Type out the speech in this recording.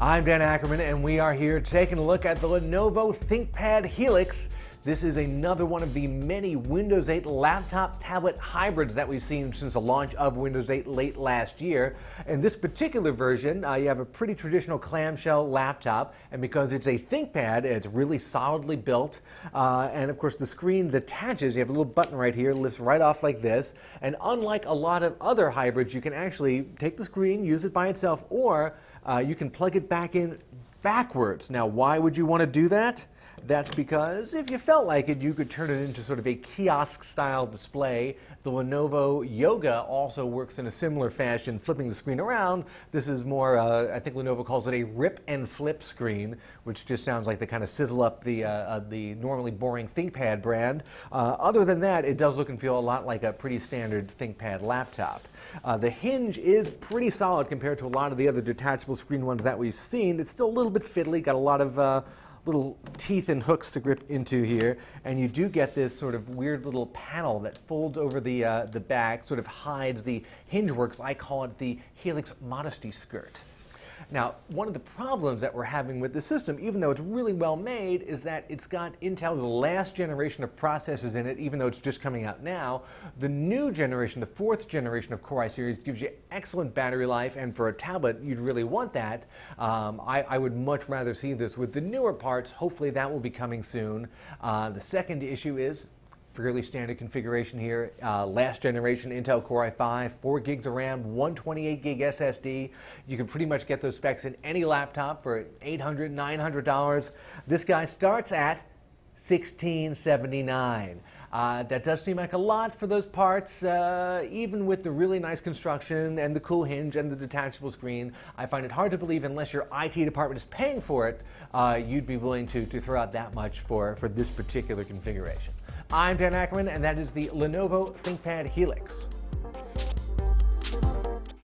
I'm Dan Ackerman, and we are here taking a look at the Lenovo ThinkPad Helix. This is another one of the many Windows 8 laptop-tablet hybrids that we've seen since the launch of Windows 8 late last year. In this particular version, you have a pretty traditional clamshell laptop, and because it's a ThinkPad, it's really solidly built. And of course, the screen detaches. You have a little button right here, lifts right off like this. And unlike a lot of other hybrids, you can actually take the screen, use it by itself, or you can plug it back in backwards. Now, why would you want to do that? That's because if you felt like it, you could turn it into sort of a kiosk-style display. The Lenovo Yoga also works in a similar fashion, flipping the screen around. This is more, I think Lenovo calls it a rip and flip screen, which just sounds like they kind of sizzle up the normally boring ThinkPad brand. Other than that, it does look and feel a lot like a pretty standard ThinkPad laptop. The hinge is pretty solid compared to a lot of the other detachable screen ones that we've seen. It's still a little bit fiddly, got a lot of little teeth and hooks to grip into here, and you do get this sort of weird little panel that folds over the back, sort of hides the hinge works. I call it the Helix modesty skirt. Now, one of the problems that we're having with the system, even though it's really well made, is that it's got Intel's last generation of processors in it, even though it's just coming out now. The new generation, the fourth generation of Core i series, gives you excellent battery life, and for a tablet, you'd really want that. I would much rather see this with the newer parts. Hopefully that will be coming soon. The second issue is fairly standard configuration here. Last generation Intel Core i5, 4 gigs of RAM, 128 gig SSD. You can pretty much get those specs in any laptop for $800, $900. This guy starts at $1,679. That does seem like a lot for those parts, even with the really nice construction and the cool hinge and the detachable screen. I find it hard to believe, unless your IT department is paying for it, you'd be willing to throw out that much for this particular configuration. I'm Dan Ackerman, and that is the Lenovo ThinkPad Helix.